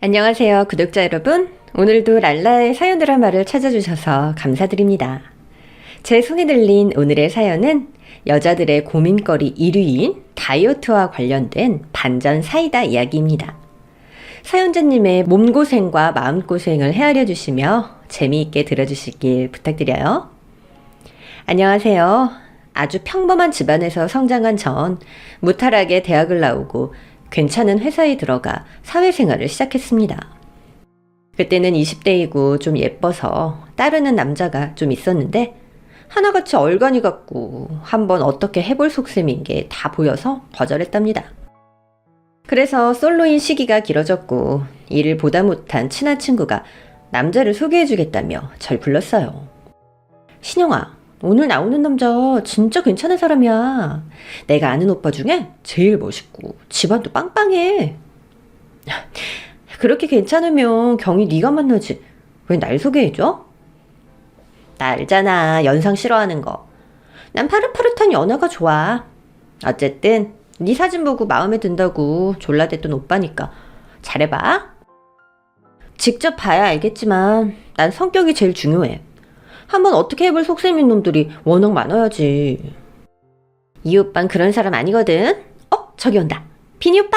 안녕하세요, 구독자 여러분. 오늘도 랄라의 사연 드라마를 찾아주셔서 감사드립니다. 제 손에 들린 오늘의 사연은 여자들의 고민거리 1위인 다이어트와 관련된 반전 사이다 이야기입니다. 사연자님의 몸고생과 마음고생을 헤아려 주시며 재미있게 들어주시길 부탁드려요. 안녕하세요. 아주 평범한 집안에서 성장한 전 무탈하게 대학을 나오고 괜찮은 회사에 들어가 사회생활을 시작했습니다. 그때는 20대이고 좀 예뻐서 따르는 남자가 좀 있었는데 하나같이 얼간이 같고 한번 어떻게 해볼 속셈인 게 다 보여서 거절했답니다. 그래서 솔로인 시기가 길어졌고 일을 보다 못한 친한 친구가 남자를 소개해주겠다며 절 불렀어요. 신영아, 오늘 나오는 남자 진짜 괜찮은 사람이야. 내가 아는 오빠 중에 제일 멋있고 집안도 빵빵해. 그렇게 괜찮으면 경희 네가 만나지. 왜 날 소개해줘? 나 알잖아, 연상 싫어하는 거. 난 파릇파릇한 연하가 좋아. 어쨌든 네 사진 보고 마음에 든다고 졸라댔던 오빠니까 잘해봐. 직접 봐야 알겠지만 난 성격이 제일 중요해. 한번 어떻게 해볼 속셈인 놈들이 워낙 많아야지. 이 오빤 그런 사람 아니거든. 저기 온다. 비니 오빠!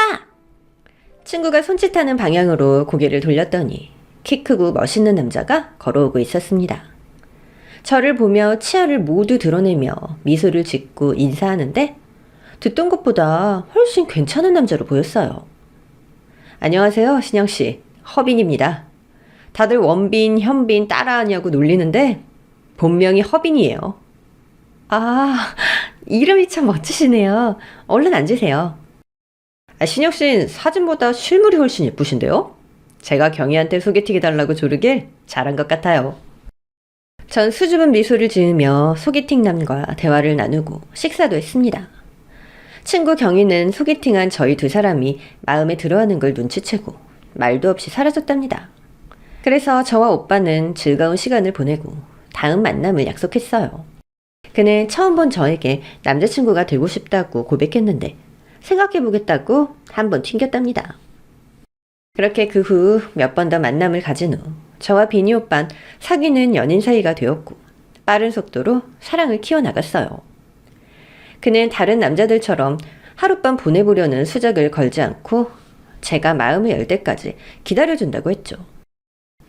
친구가 손짓하는 방향으로 고개를 돌렸더니 키 크고 멋있는 남자가 걸어오고 있었습니다. 저를 보며 치아를 모두 드러내며 미소를 짓고 인사하는데 듣던 것보다 훨씬 괜찮은 남자로 보였어요. 안녕하세요, 신영씨. 허빈입니다. 다들 원빈, 현빈 따라하냐고 놀리는데 본명이 허빈이에요. 아, 이름이 참 멋지시네요. 얼른 앉으세요. 신혁씨는 사진보다 실물이 훨씬 예쁘신데요? 제가 경희한테 소개팅해달라고 조르길 잘한 것 같아요. 전 수줍은 미소를 지으며 소개팅남과 대화를 나누고 식사도 했습니다. 친구 경희는 소개팅한 저희 두 사람이 마음에 들어하는 걸 눈치채고 말도 없이 사라졌답니다. 그래서 저와 오빠는 즐거운 시간을 보내고 다음 만남을 약속했어요. 그는 처음 본 저에게 남자친구가 되고 싶다고 고백했는데 생각해보겠다고 한번 튕겼답니다. 그렇게 그 후 몇 번 더 만남을 가진 후 저와 비니 오빤 사귀는 연인 사이가 되었고 빠른 속도로 사랑을 키워나갔어요. 그는 다른 남자들처럼 하룻밤 보내보려는 수작을 걸지 않고 제가 마음을 열 때까지 기다려준다고 했죠.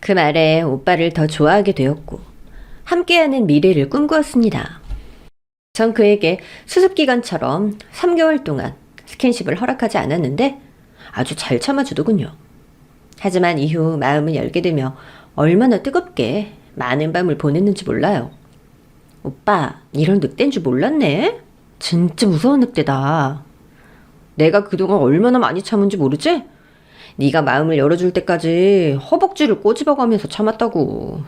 그 말에 오빠를 더 좋아하게 되었고 함께하는 미래를 꿈꾸었습니다. 전 그에게 수습기간처럼 3개월 동안 스킨십을 허락하지 않았는데 아주 잘 참아주더군요. 하지만 이후 마음을 열게 되며 얼마나 뜨겁게 많은 밤을 보냈는지 몰라요. 오빠, 이런 늑대인 줄 몰랐네? 진짜 무서운 늑대다. 내가 그동안 얼마나 많이 참은지 모르지? 네가 마음을 열어줄 때까지 허벅지를 꼬집어가면서 참았다고.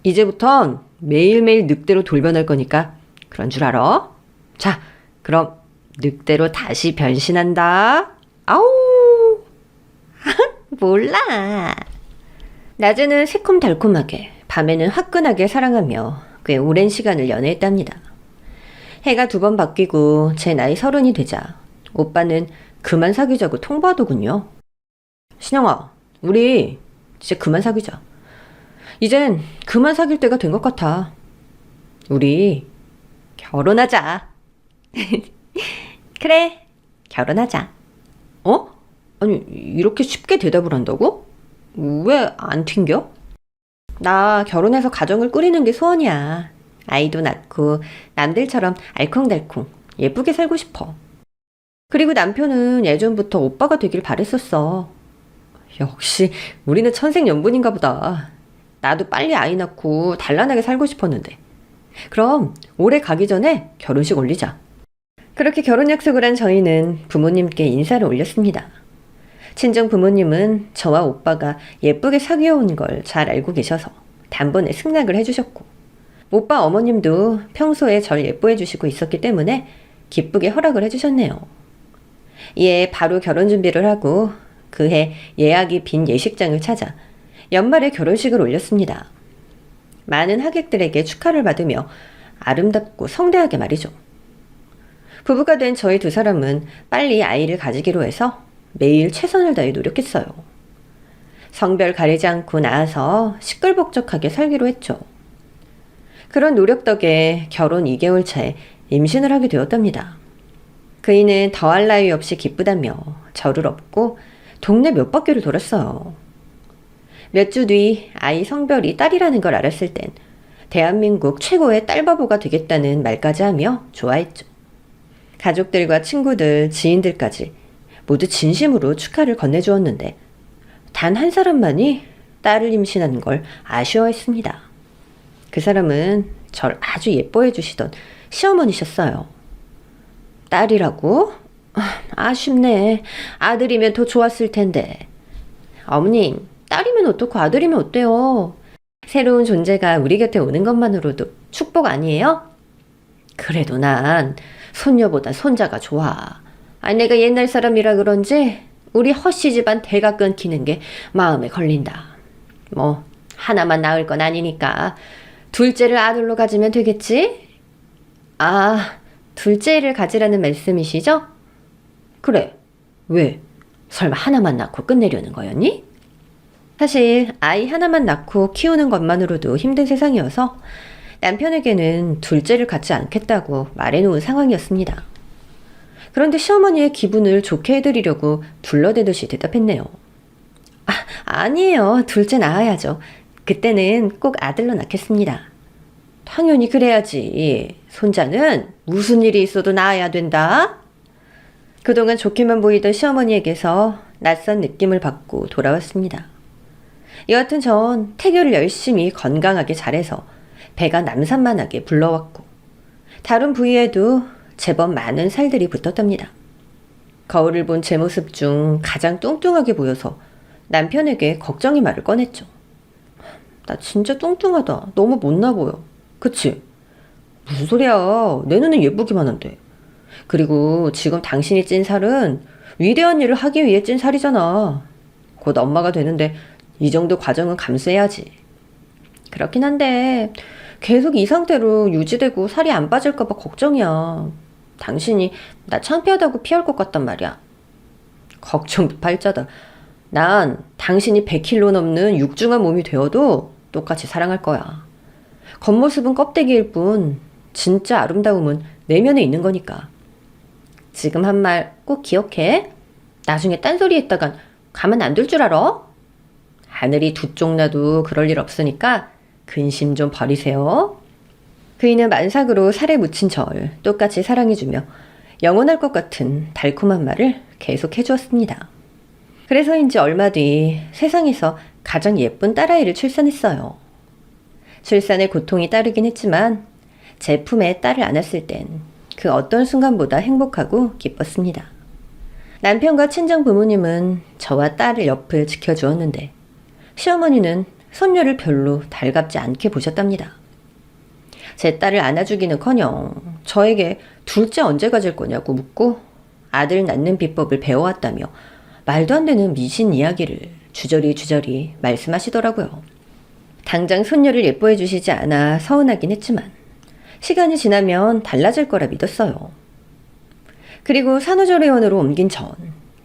이제부턴 매일매일 늑대로 돌변할 거니까 그런 줄 알아? 자, 그럼 늑대로 다시 변신한다. 아우! 몰라. 낮에는 새콤달콤하게, 밤에는 화끈하게 사랑하며 꽤 오랜 시간을 연애했답니다. 해가 2번 바뀌고 제 나이 30이 되자 오빠는 그만 사귀자고 통보하더군요. 신영아, 우리 이제 그만 사귀자. 이젠 그만 사귈 때가 된 것 같아. 우리 결혼하자. 그래, 결혼하자. 아니, 이렇게 쉽게 대답을 한다고? 왜 안 튕겨? 나 결혼해서 가정을 꾸리는 게 소원이야. 아이도 낳고 남들처럼 알콩달콩 예쁘게 살고 싶어. 그리고 남편은 예전부터 오빠가 되길 바랬었어. 역시 우리는 천생연분인가 보다. 나도 빨리 아이 낳고 단란하게 살고 싶었는데. 그럼 올해 가기 전에 결혼식 올리자. 그렇게 결혼 약속을 한 저희는 부모님께 인사를 올렸습니다. 친정 부모님은 저와 오빠가 예쁘게 사귀어온 걸 잘 알고 계셔서 단번에 승낙을 해주셨고 오빠 어머님도 평소에 절 예뻐해 주시고 있었기 때문에 기쁘게 허락을 해주셨네요. 이에 바로 결혼 준비를 하고 그해 예약이 빈 예식장을 찾아 연말에 결혼식을 올렸습니다. 많은 하객들에게 축하를 받으며 아름답고 성대하게 말이죠. 부부가 된 저희 두 사람은 빨리 아이를 가지기로 해서 매일 최선을 다해 노력했어요. 성별 가리지 않고 낳아서 시끌벅적하게 살기로 했죠. 그런 노력 덕에 결혼 2개월 차에 임신을 하게 되었답니다. 그이는 더할 나위 없이 기쁘다며 저를 업고 동네 몇 바퀴를 돌았어요. 몇 주 뒤 아이 성별이 딸이라는 걸 알았을 땐 대한민국 최고의 딸바보가 되겠다는 말까지 하며 좋아했죠. 가족들과 친구들, 지인들까지 모두 진심으로 축하를 건네주었는데 단 한 사람만이 딸을 임신한 걸 아쉬워했습니다. 그 사람은 절 아주 예뻐해 주시던 시어머니셨어요. 딸이라고? 아쉽네. 아들이면 더 좋았을 텐데. 어머님, 딸이면 어떻고 아들이면 어때요? 새로운 존재가 우리 곁에 오는 것만으로도 축복 아니에요? 그래도 난 손녀보다 손자가 좋아. 내가 옛날 사람이라 그런지 우리 허씨 집안 대가 끊기는 게 마음에 걸린다. 뭐 하나만 낳을 건 아니니까 둘째를 아들로 가지면 되겠지? 아, 둘째를 가지라는 말씀이시죠? 그래. 왜? 설마 하나만 낳고 끝내려는 거였니? 사실 아이 하나만 낳고 키우는 것만으로도 힘든 세상이어서 남편에게는 둘째를 갖지 않겠다고 말해놓은 상황이었습니다. 그런데 시어머니의 기분을 좋게 해드리려고 둘러대듯이 대답했네요. 아니에요. 둘째 낳아야죠. 그때는 꼭 아들로 낳겠습니다. 당연히 그래야지. 손자는 무슨 일이 있어도 낳아야 된다. 그동안 좋게만 보이던 시어머니에게서 낯선 느낌을 받고 돌아왔습니다. 여하튼 전 태교를 열심히 건강하게 잘해서 배가 남산만하게 불러왔고 다른 부위에도 제법 많은 살들이 붙었답니다. 거울을 본 제 모습 중 가장 뚱뚱하게 보여서 남편에게 걱정의 말을 꺼냈죠. 나 진짜 뚱뚱하다. 너무 못나 보여. 그치? 무슨 소리야. 내 눈은 예쁘기만 한데. 그리고 지금 당신이 찐 살은 위대한 일을 하기 위해 찐 살이잖아. 곧 엄마가 되는데 이 정도 과정은 감수해야지. 그렇긴 한데 계속 이 상태로 유지되고 살이 안 빠질까봐 걱정이야. 당신이 나 창피하다고 피할 것 같단 말이야. 걱정도 팔자다. 난 당신이 100kg 넘는 육중한 몸이 되어도 똑같이 사랑할 거야. 겉모습은 껍데기일 뿐 진짜 아름다움은 내면에 있는 거니까. 지금 한 말 꼭 기억해. 나중에 딴소리 했다간 가만 안 둘 줄 알아? 하늘이 두 쪽 나도 그럴 일 없으니까 근심 좀 버리세요. 그이는 만삭으로 살에 묻힌 절 똑같이 사랑해주며 영원할 것 같은 달콤한 말을 계속 해주었습니다. 그래서인지 얼마 뒤 세상에서 가장 예쁜 딸아이를 출산했어요. 출산의 고통이 따르긴 했지만 제 품에 딸을 안았을 땐 그 어떤 순간보다 행복하고 기뻤습니다. 남편과 친정 부모님은 저와 딸을 옆을 지켜주었는데 시어머니는 손녀를 별로 달갑지 않게 보셨답니다. 제 딸을 안아주기는커녕 저에게 둘째 언제 가질 거냐고 묻고 아들 낳는 비법을 배워왔다며 말도 안 되는 미신 이야기를 주저리 말씀하시더라고요. 당장 손녀를 예뻐해 주시지 않아 서운하긴 했지만 시간이 지나면 달라질 거라 믿었어요. 그리고 산후조리원으로 옮긴 전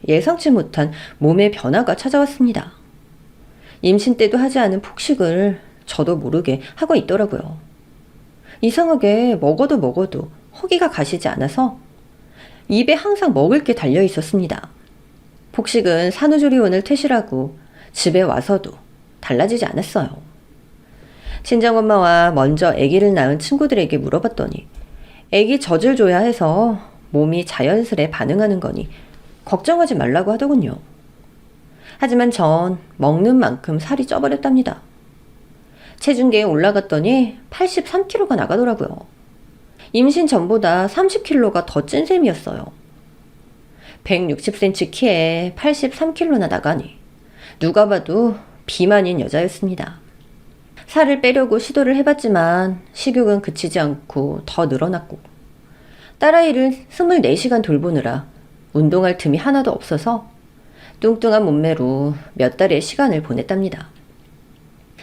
예상치 못한 몸의 변화가 찾아왔습니다. 임신 때도 하지 않은 폭식을 저도 모르게 하고 있더라고요. 이상하게 먹어도 허기가 가시지 않아서 입에 항상 먹을 게 달려 있었습니다. 폭식은 산후조리원을 퇴실하고 집에 와서도 달라지지 않았어요. 친정엄마와 먼저 아기를 낳은 친구들에게 물어봤더니 아기 젖을 줘야 해서 몸이 자연스레 반응하는 거니 걱정하지 말라고 하더군요. 하지만 전 먹는 만큼 살이 쪄버렸답니다. 체중계에 올라갔더니 83kg가 나가더라고요. 임신 전보다 30kg가 더 찐 셈이었어요. 160cm 키에 83kg나 나가니 누가 봐도 비만인 여자였습니다. 살을 빼려고 시도를 해봤지만 식욕은 그치지 않고 더 늘어났고 딸아이를 24시간 돌보느라 운동할 틈이 하나도 없어서 뚱뚱한 몸매로 몇 달의 시간을 보냈답니다.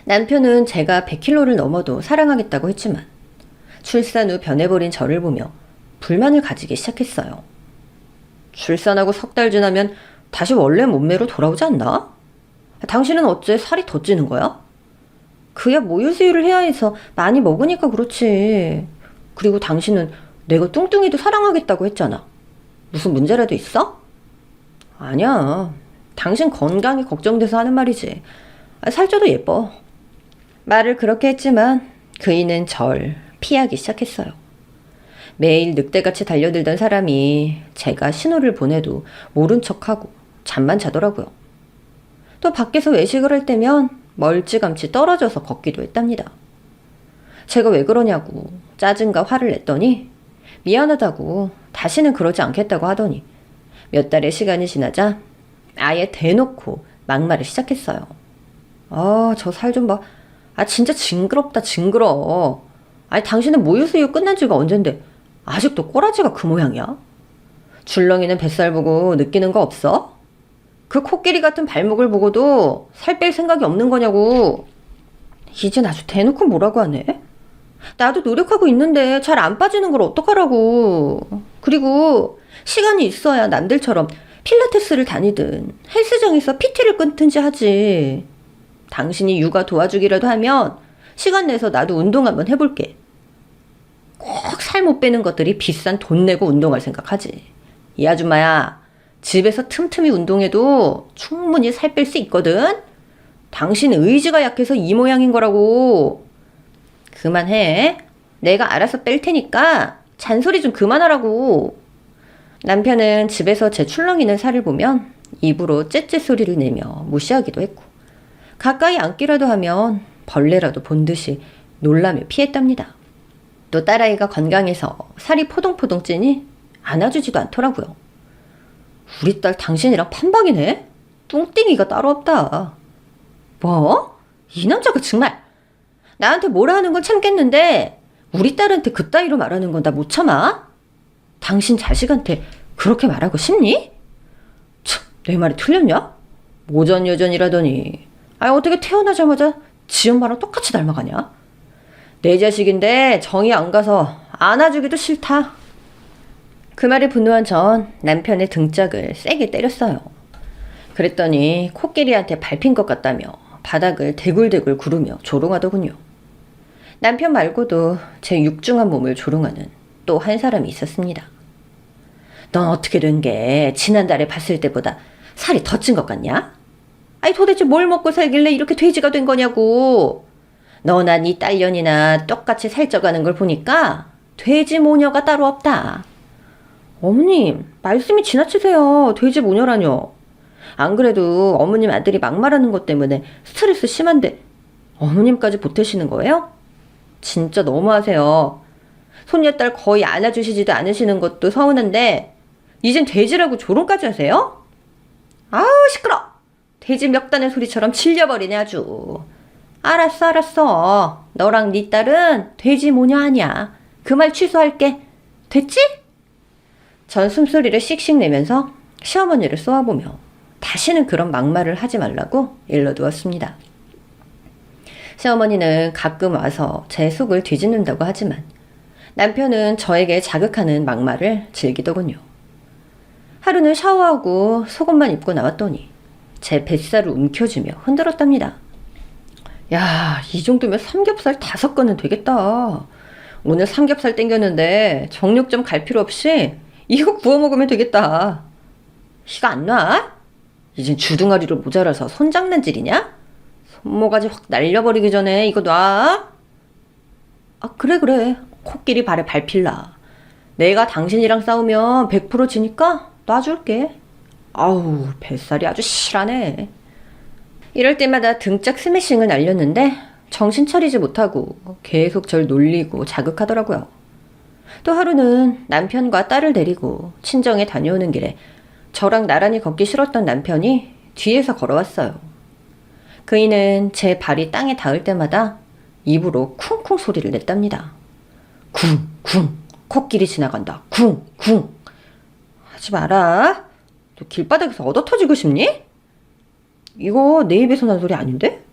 남편은 제가 100kg를 넘어도 사랑하겠다고 했지만 출산 후 변해버린 저를 보며 불만을 가지기 시작했어요. 출산하고 석 달 지나면 다시 원래 몸매로 돌아오지 않나? 당신은 어째 살이 더 찌는 거야? 그야 모유 수유를 해야 해서 많이 먹으니까 그렇지. 그리고 당신은 내가 뚱뚱이도 사랑하겠다고 했잖아. 무슨 문제라도 있어? 아니야. 당신 건강이 걱정돼서 하는 말이지. 살쪄도 예뻐. 말을 그렇게 했지만 그이는 절 피하기 시작했어요. 매일 늑대같이 달려들던 사람이 제가 신호를 보내도 모른 척하고 잠만 자더라고요. 또 밖에서 외식을 할 때면 멀찌감치 떨어져서 걷기도 했답니다. 제가 왜 그러냐고 짜증과 화를 냈더니 미안하다고 다시는 그러지 않겠다고 하더니 몇 달의 시간이 지나자 아예 대놓고 막말을 시작했어요. 저 살 좀 봐. 진짜 징그럽다 징그러. 당신은 모유수유 끝난 지가 언젠데 아직도 꼬라지가 그 모양이야? 줄렁이는 뱃살 보고 느끼는 거 없어? 그 코끼리 같은 발목을 보고도 살 뺄 생각이 없는 거냐고. 이젠 아주 대놓고 뭐라고 하네. 나도 노력하고 있는데 잘 안 빠지는 걸 어떡하라고. 그리고 시간이 있어야 남들처럼 필라테스를 다니든 헬스장에서 PT를 끊든지 하지. 당신이 육아 도와주기라도 하면 시간 내서 나도 운동 한번 해볼게. 꼭 살 못 빼는 것들이 비싼 돈 내고 운동할 생각하지. 이 아줌마야, 집에서 틈틈이 운동해도 충분히 살 뺄 수 있거든. 당신 의지가 약해서 이 모양인 거라고. 그만해. 내가 알아서 뺄 테니까 잔소리 좀 그만하라고. 남편은 집에서 제 출렁이는 살을 보면 입으로 째째 소리를 내며 무시하기도 했고, 가까이 앉기라도 하면 벌레라도 본 듯이 놀라며 피했답니다. 또 딸아이가 건강해서 살이 포동포동 찌니 안아주지도 않더라고요. 우리 딸 당신이랑 판박이네? 뚱띵이가 따로 없다. 뭐? 이 남자가 정말. 나한테 뭐라 하는 건 참겠는데 우리 딸한테 그따위로 말하는 건 나 못 참아. 당신 자식한테 그렇게 말하고 싶니? 참, 내 말이 틀렸냐? 모전여전이라더니 어떻게 태어나자마자 지 엄마랑 똑같이 닮아가냐? 내 자식인데 정이 안 가서 안아주기도 싫다. 그 말에 분노한 전 남편의 등짝을 세게 때렸어요. 그랬더니 코끼리한테 밟힌 것 같다며 바닥을 대굴대굴 구르며 조롱하더군요. 남편 말고도 제 육중한 몸을 조롱하는 또 한 사람이 있었습니다. 넌 어떻게 된 게 지난달에 봤을 때보다 살이 더 찐 것 같냐? 도대체 뭘 먹고 살길래 이렇게 돼지가 된 거냐고. 너나 네 딸년이나 똑같이 살쪄가는 걸 보니까 돼지 모녀가 따로 없다. 어머님, 말씀이 지나치세요. 돼지 모녀라뇨. 안 그래도 어머님 아들이 막말하는 것 때문에 스트레스 심한데 어머님까지 보태시는 거예요? 진짜 너무하세요. 손녀딸 거의 안아주시지도 않으시는 것도 서운한데 이젠 돼지라고 조롱까지 하세요? 아우 시끄러. 돼지 멱다는 소리처럼 질려버리네 아주. 알았어. 너랑 네 딸은 돼지 모녀 아니야. 그 말 취소할게. 됐지? 전 숨소리를 씩씩 내면서 시어머니를 쏘아보며 다시는 그런 막말을 하지 말라고 일러두었습니다. 시어머니는 가끔 와서 제 속을 뒤집는다고 하지만 남편은 저에게 자극하는 막말을 즐기더군요. 하루는 샤워하고 속옷만 입고 나왔더니 제 뱃살을 움켜쥐며 흔들었답니다. 야, 이 정도면 삼겹살 5건은 되겠다. 오늘 삼겹살 땡겼는데 정육점 갈 필요 없이 이거 구워 먹으면 되겠다. 희가 안 나? 이젠 주둥아리로 모자라서 손장난질이냐? 손모가지 확 날려버리기 전에 이거 놔. 그래. 코끼리 발에 밟힐라. 내가 당신이랑 싸우면 100% 지니까 놔줄게. 아우, 뱃살이 아주 실하네. 이럴 때마다 등짝 스매싱을 날렸는데 정신 차리지 못하고 계속 절 놀리고 자극하더라고요. 또 하루는 남편과 딸을 데리고 친정에 다녀오는 길에 저랑 나란히 걷기 싫었던 남편이 뒤에서 걸어왔어요. 그이는 제 발이 땅에 닿을 때마다 입으로 쿵쿵 소리를 냈답니다. 쿵쿵, 코끼리 지나간다. 쿵쿵. 하지 마라. 너 길바닥에서 얻어 터지고 싶니? 이거 내 입에서 난 소리 아닌데?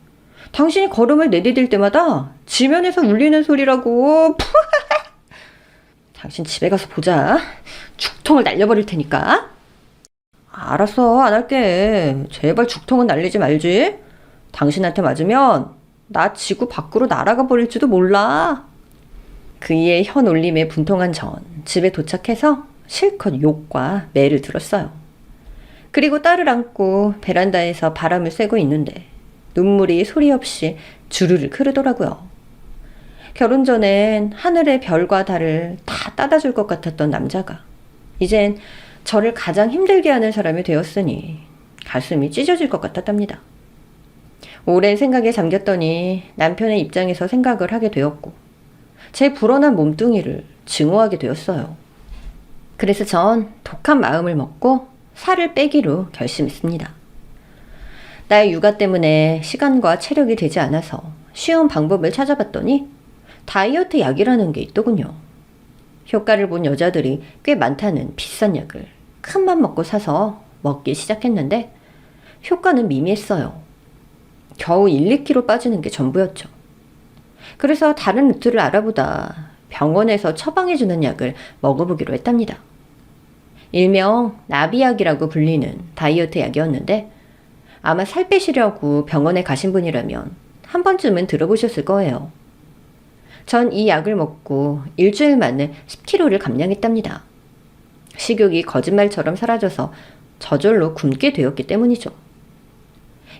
당신이 걸음을 내디딜 때마다 지면에서 울리는 소리라고. 당신 집에 가서 보자. 죽통을 날려버릴 테니까. 알았어, 안 할게. 제발 죽통은 날리지 말지. 당신한테 맞으면 나 지구 밖으로 날아가 버릴지도 몰라. 그이의 혀 놀림에 분통한 전 집에 도착해서 실컷 욕과 매를 들었어요. 그리고 딸을 안고 베란다에서 바람을 쐬고 있는데 눈물이 소리 없이 주르륵 흐르더라고요. 결혼 전엔 하늘의 별과 달을 다 따다 줄 것 같았던 남자가 이젠 저를 가장 힘들게 하는 사람이 되었으니 가슴이 찢어질 것 같았답니다. 오랜 생각에 잠겼더니 남편의 입장에서 생각을 하게 되었고 제 불어난 몸뚱이를 증오하게 되었어요. 그래서 전 독한 마음을 먹고 살을 빼기로 결심했습니다. 나의 육아 때문에 시간과 체력이 되지 않아서 쉬운 방법을 찾아봤더니 다이어트 약이라는 게 있더군요. 효과를 본 여자들이 꽤 많다는 비싼 약을 큰맘 먹고 사서 먹기 시작했는데 효과는 미미했어요. 겨우 1, 2kg 빠지는 게 전부였죠. 그래서 다른 루트를 알아보다 병원에서 처방해주는 약을 먹어보기로 했답니다. 일명 나비약이라고 불리는 다이어트 약이었는데 아마 살 빼시려고 병원에 가신 분이라면 한 번쯤은 들어보셨을 거예요. 전 이 약을 먹고 일주일 만에 10kg를 감량했답니다. 식욕이 거짓말처럼 사라져서 저절로 굶게 되었기 때문이죠.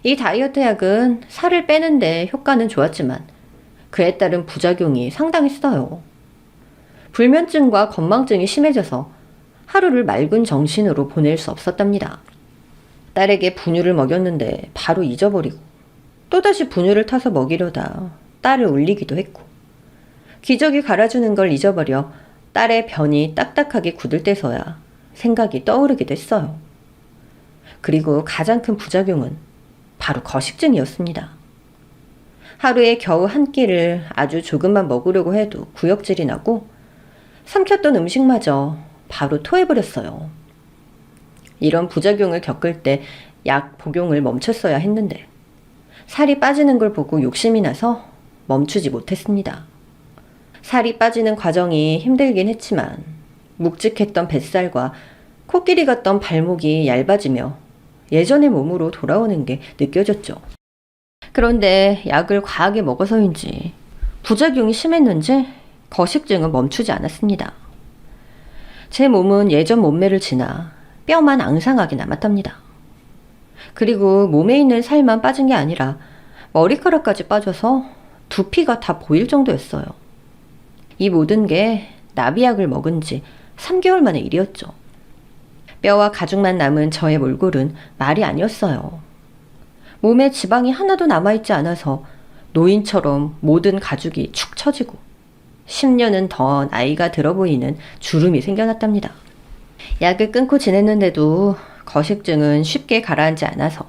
이 다이어트 약은 살을 빼는데 효과는 좋았지만 그에 따른 부작용이 상당했어요. 불면증과 건망증이 심해져서 하루를 맑은 정신으로 보낼 수 없었답니다. 딸에게 분유를 먹였는데 바로 잊어버리고 또다시 분유를 타서 먹이려다 딸을 울리기도 했고 기저귀 갈아주는 걸 잊어버려 딸의 변이 딱딱하게 굳을 때서야 생각이 떠오르기도 했어요. 그리고 가장 큰 부작용은 바로 거식증이었습니다. 하루에 겨우 한 끼를 아주 조금만 먹으려고 해도 구역질이 나고 삼켰던 음식마저 바로 토해버렸어요. 이런 부작용을 겪을 때 약 복용을 멈췄어야 했는데 살이 빠지는 걸 보고 욕심이 나서 멈추지 못했습니다. 살이 빠지는 과정이 힘들긴 했지만 묵직했던 뱃살과 코끼리 같던 발목이 얇아지며 예전의 몸으로 돌아오는 게 느껴졌죠. 그런데 약을 과하게 먹어서인지 부작용이 심했는지 거식증은 멈추지 않았습니다. 제 몸은 예전 몸매를 지나 뼈만 앙상하게 남았답니다. 그리고 몸에 있는 살만 빠진 게 아니라 머리카락까지 빠져서 두피가 다 보일 정도였어요. 이 모든 게 나비약을 먹은 지 3개월 만의 일이었죠. 뼈와 가죽만 남은 저의 몰골은 말이 아니었어요. 몸에 지방이 하나도 남아있지 않아서 노인처럼 모든 가죽이 축 처지고 10년은 더 나이가 들어 보이는 주름이 생겨났답니다. 약을 끊고 지냈는데도 거식증은 쉽게 가라앉지 않아서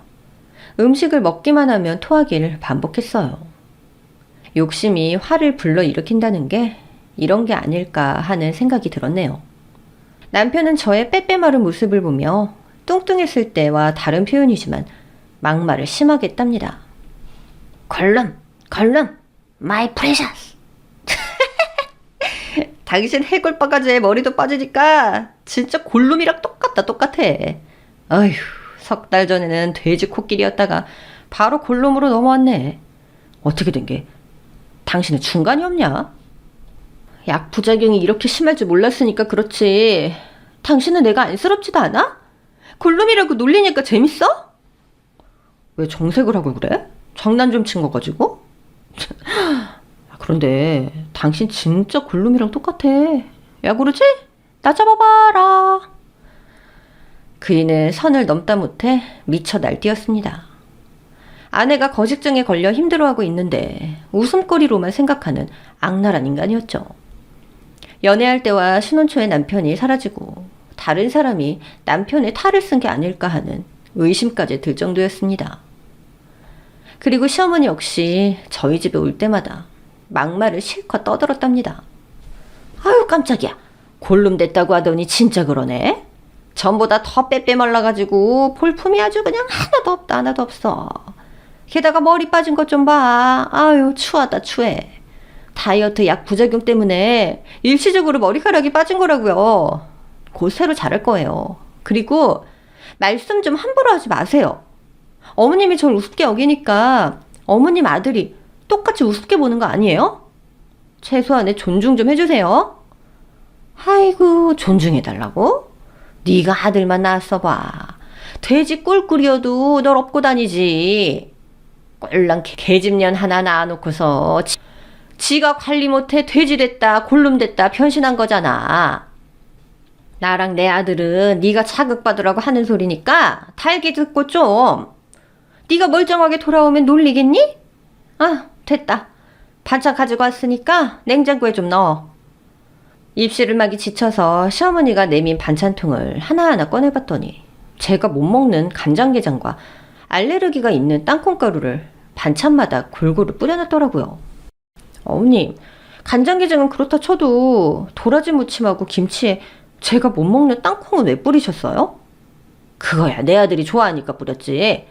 음식을 먹기만 하면 토하기를 반복했어요. 욕심이 화를 불러일으킨다는 게 이런 게 아닐까 하는 생각이 들었네요. 남편은 저의 빼빼 마른 모습을 보며 뚱뚱했을 때와 다른 표현이지만 막말을 심하게 했답니다. 걸름, my precious. 당신 해골 바가지에 머리도 빠지니까 진짜 골룸이랑 똑같아. 아휴, 3달 전에는 돼지 코끼리였다가 바로 골룸으로 넘어왔네. 어떻게 된 게 당신은 중간이 없냐? 약 부작용이 이렇게 심할 줄 몰랐으니까 그렇지. 당신은 내가 안쓰럽지도 않아? 골룸이라고 놀리니까 재밌어? 왜 정색을 하고 그래? 장난 좀 친 거 가지고? 그런데 당신 진짜 골룸이랑 똑같아. 야 그러지? 나 잡아봐라. 그이는 선을 넘다 못해 미쳐 날뛰었습니다. 아내가 거식증에 걸려 힘들어하고 있는데 웃음거리로만 생각하는 악랄한 인간이었죠. 연애할 때와 신혼 초에 남편이 사라지고 다른 사람이 남편의 탈을 쓴 게 아닐까 하는 의심까지 들 정도였습니다. 그리고 시어머니 역시 저희 집에 올 때마다 막말을 실컷 떠들었답니다. 아유 깜짝이야. 골룸 됐다고 하더니 진짜 그러네. 전보다 더 빼빼 말라가지고 볼품이 아주 그냥 하나도 없어. 게다가 머리 빠진 것 좀 봐. 아유 추하다 추해. 다이어트 약 부작용 때문에 일시적으로 머리카락이 빠진 거라고요. 곧 새로 자랄 거예요. 그리고 말씀 좀 함부로 하지 마세요. 어머님이 절 우습게 여기니까 어머님 아들이 똑같이 우습게 보는 거 아니에요? 최소한의 존중 좀 해주세요. 아이고, 존중해달라고? 네가 아들만 낳았어 봐. 돼지 꿀꿀이어도 널 업고 다니지. 꼴랑 개집년 하나 낳아놓고서 지가 관리 못해 돼지 됐다 골룸 됐다 변신한 거잖아. 나랑 내 아들은 네가 자극받으라고 하는 소리니까 달게 듣고 좀. 네가 멀쩡하게 돌아오면 놀리겠니? 아, 됐다. 반찬 가지고 왔으니까 냉장고에 좀 넣어. 입씨름하기 지쳐서 시어머니가 내민 반찬통을 하나하나 꺼내봤더니 제가 못 먹는 간장게장과 알레르기가 있는 땅콩가루를 반찬마다 골고루 뿌려놨더라고요. 어머님, 간장게장은 그렇다 쳐도 도라지 무침하고 김치에 제가 못 먹는 땅콩은 왜 뿌리셨어요? 그거야 내 아들이 좋아하니까 뿌렸지.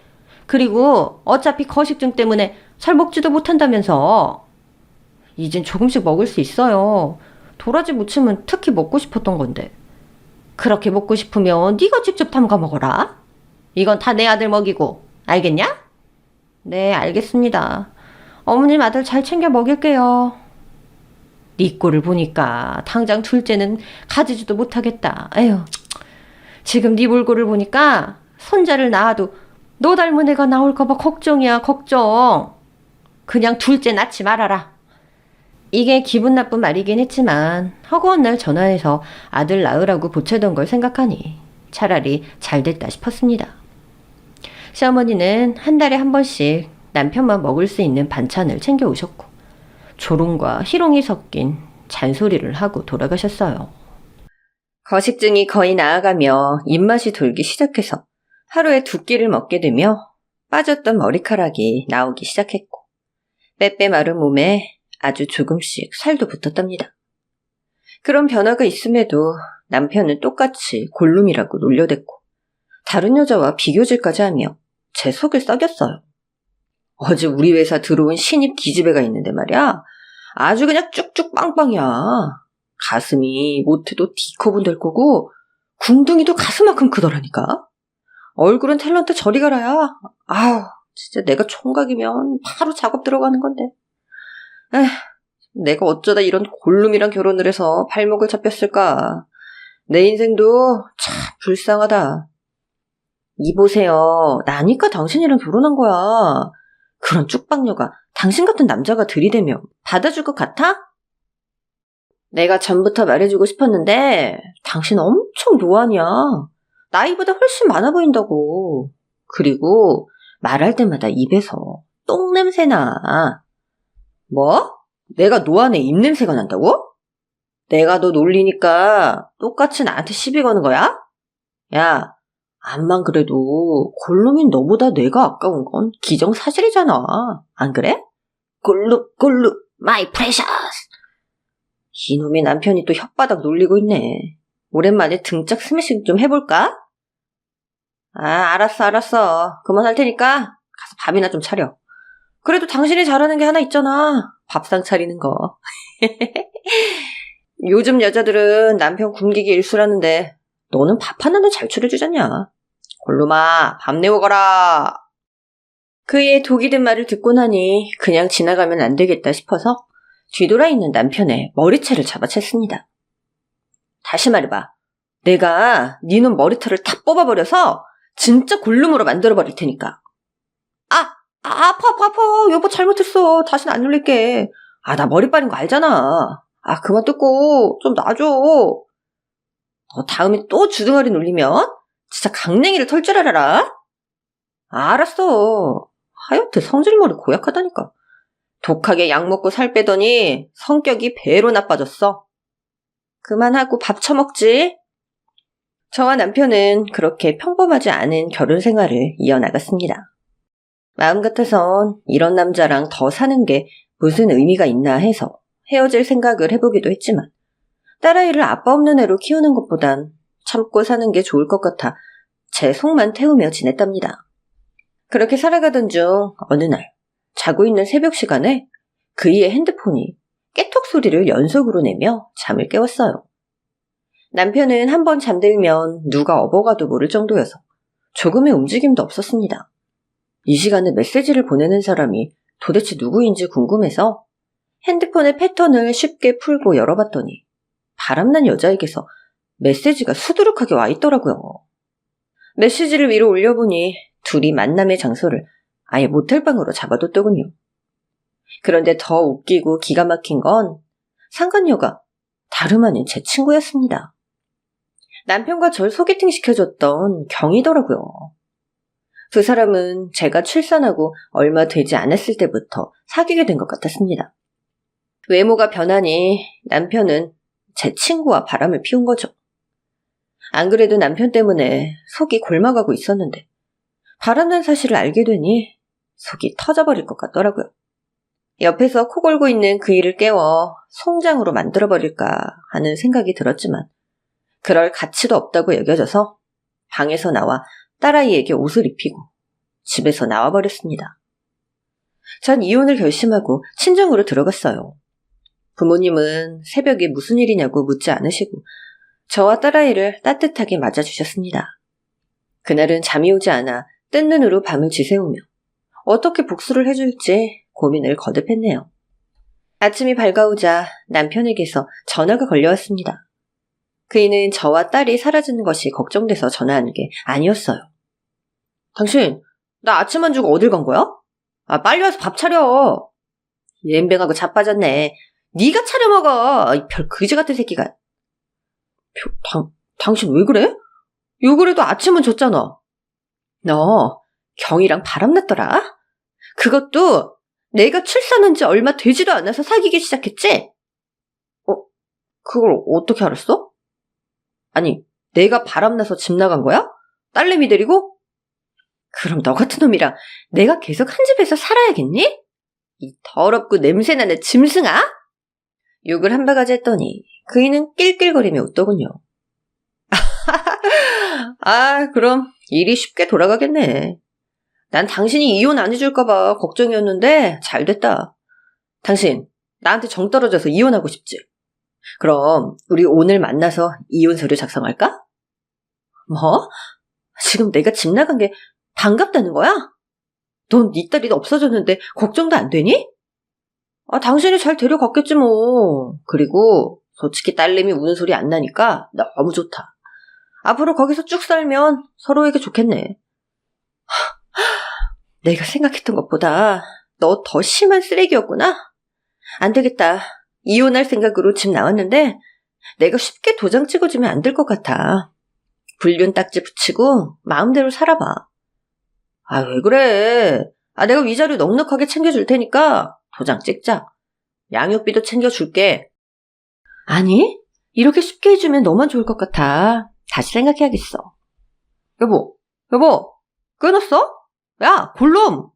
그리고 어차피 거식증 때문에 잘 먹지도 못한다면서. 이젠 조금씩 먹을 수 있어요. 도라지 무침은 특히 먹고 싶었던 건데. 그렇게 먹고 싶으면 네가 직접 담가 먹어라. 이건 다 내 아들 먹이고. 알겠냐? 네, 알겠습니다. 어머님 아들 잘 챙겨 먹일게요. 네 꼴을 보니까 당장 둘째는 가지지도 못하겠다. 에휴, 지금 네 몰골을 보니까 손자를 낳아도 너 닮은 애가 나올까 봐 걱정이야, 걱정. 그냥 둘째 낳지 말아라. 이게 기분 나쁜 말이긴 했지만 허구한 날 전화해서 아들 낳으라고 보채던 걸 생각하니 차라리 잘 됐다 싶었습니다. 시어머니는 한 달에 한 번씩 남편만 먹을 수 있는 반찬을 챙겨 오셨고 조롱과 희롱이 섞인 잔소리를 하고 돌아가셨어요. 거식증이 거의 나아가며 입맛이 돌기 시작해서 하루에 2끼를 먹게 되며 빠졌던 머리카락이 나오기 시작했고 빼빼 마른 몸에 아주 조금씩 살도 붙었답니다. 그런 변화가 있음에도 남편은 똑같이 골룸이라고 놀려댔고 다른 여자와 비교질까지 하며 제 속을 썩였어요. 어제 우리 회사 들어온 신입 기집애가 있는데 말이야. 아주 그냥 쭉쭉 빵빵이야. 가슴이 못해도 D컵은 될 거고 궁둥이도 가슴만큼 크더라니까. 얼굴은 탤런트 저리 가라야. 아우, 진짜 내가 총각이면 바로 작업 들어가는 건데. 에휴, 내가 어쩌다 이런 골룸이랑 결혼을 해서 발목을 잡혔을까. 내 인생도 참 불쌍하다. 이보세요. 나니까 당신이랑 결혼한 거야. 그런 쭉박녀가 당신 같은 남자가 들이대면 받아줄 것 같아? 내가 전부터 말해주고 싶었는데 당신 엄청 노안이야. 나이보다 훨씬 많아 보인다고. 그리고 말할 때마다 입에서 똥냄새 나. 뭐? 내가 노안에 입냄새가 난다고? 내가 너 놀리니까 똑같이 나한테 시비 거는 거야? 야, 암만 그래도 골룸인 너보다 내가 아까운 건 기정사실이잖아. 안 그래? 골룸, 마이 프레셔스. 이놈의 남편이 또 혓바닥 놀리고 있네. 오랜만에 등짝 스매싱 좀 해볼까? 아, 알았어. 그만할 테니까 가서 밥이나 좀 차려. 그래도 당신이 잘하는 게 하나 있잖아. 밥상 차리는 거. 요즘 여자들은 남편 굶기기 일수라는데 너는 밥 하나는 잘 차려주잖냐. 골룸아, 밥 내오거라. 그의 독이 든 말을 듣고 나니 그냥 지나가면 안 되겠다 싶어서 뒤돌아 있는 남편의 머리채를 잡아챘습니다. 다시 말해봐. 내가 니놈 머리털을 다 뽑아버려서 진짜 골룸으로 만들어버릴 테니까. 아파. 여보 잘못했어. 다신 안 놀릴게. 나 머리 빠진 거 알잖아. 그만 뜯고 좀 놔줘. 너 다음에 또 주둥아리 놀리면 진짜 강냉이를 털 줄 알아라. 알았어. 하여튼 성질머리 고약하다니까. 독하게 약 먹고 살 빼더니 성격이 배로 나빠졌어. 그만하고 밥 처먹지. 저와 남편은 그렇게 평범하지 않은 결혼 생활을 이어나갔습니다. 마음 같아선 이런 남자랑 더 사는 게 무슨 의미가 있나 해서 헤어질 생각을 해보기도 했지만 딸아이를 아빠 없는 애로 키우는 것보단 참고 사는 게 좋을 것 같아 제 속만 태우며 지냈답니다. 그렇게 살아가던 중 어느 날 자고 있는 새벽 시간에 그이의 핸드폰이 깨톡 소리를 연속으로 내며 잠을 깨웠어요. 남편은 한번 잠들면 누가 업어가도 모를 정도여서 조금의 움직임도 없었습니다. 이 시간에 메시지를 보내는 사람이 도대체 누구인지 궁금해서 핸드폰의 패턴을 쉽게 풀고 열어봤더니 바람난 여자에게서 메시지가 수두룩하게 와 있더라고요. 메시지를 위로 올려보니 둘이 만남의 장소를 아예 모텔방으로 잡아뒀더군요. 그런데 더 웃기고 기가 막힌 건 상간녀가 다름 아닌 제 친구였습니다. 남편과 절 소개팅 시켜줬던 경이더라고요. 두 사람은 제가 출산하고 얼마 되지 않았을 때부터 사귀게 된 것 같았습니다. 외모가 변하니 남편은 제 친구와 바람을 피운 거죠. 안 그래도 남편 때문에 속이 골마가고 있었는데 바람난 사실을 알게 되니 속이 터져버릴 것 같더라고요. 옆에서 코 골고 있는 그 일을 깨워 송장으로 만들어버릴까 하는 생각이 들었지만 그럴 가치도 없다고 여겨져서 방에서 나와 딸아이에게 옷을 입히고 집에서 나와버렸습니다. 전 이혼을 결심하고 친정으로 들어갔어요. 부모님은 새벽에 무슨 일이냐고 묻지 않으시고 저와 딸아이를 따뜻하게 맞아주셨습니다. 그날은 잠이 오지 않아 뜬 눈으로 밤을 지새우며 어떻게 복수를 해줄지 고민을 거듭했네요. 아침이 밝아오자 남편에게서 전화가 걸려왔습니다. 그이는 저와 딸이 사라지는 것이 걱정돼서 전화하는 게 아니었어요. 당신, 나 아침 안 주고 어딜 간 거야? 빨리 와서 밥 차려. 옌뱅하고 자빠졌네. 네가 차려 먹어. 별 그지 같은 새끼가. 당신 왜 그래? 욕을 해도 아침은 줬잖아. 너 경이랑 바람났더라? 그것도 내가 출산한 지 얼마 되지도 않아서 사귀기 시작했지? 그걸 어떻게 알았어? 아니, 내가 바람나서 집 나간 거야? 딸내미 데리고? 그럼 너 같은 놈이랑 내가 계속 한 집에서 살아야겠니? 이 더럽고 냄새나는 짐승아? 욕을 한 바가지 했더니 그이는 낄낄거리며 웃더군요. 그럼 일이 쉽게 돌아가겠네. 난 당신이 이혼 안 해줄까봐 걱정이었는데 잘 됐다. 당신 나한테 정 떨어져서 이혼하고 싶지? 그럼 우리 오늘 만나서 이혼 서류 작성할까? 뭐? 지금 내가 집 나간 게 반갑다는 거야? 넌 네 딸이 없어졌는데 걱정도 안 되니? 당신이 잘 데려갔겠지 뭐. 그리고 솔직히 딸내미 우는 소리 안 나니까 너무 좋다. 앞으로 거기서 쭉 살면 서로에게 좋겠네. 내가 생각했던 것보다 너 더 심한 쓰레기였구나. 안 되겠다. 이혼할 생각으로 집 나왔는데 내가 쉽게 도장 찍어주면 안 될 것 같아. 불륜 딱지 붙이고 마음대로 살아봐. 왜 그래? 내가 위자료 넉넉하게 챙겨줄 테니까 도장 찍자. 양육비도 챙겨줄게. 아니, 이렇게 쉽게 해주면 너만 좋을 것 같아. 다시 생각해야겠어. 여보, 끊었어? 야, 골놈!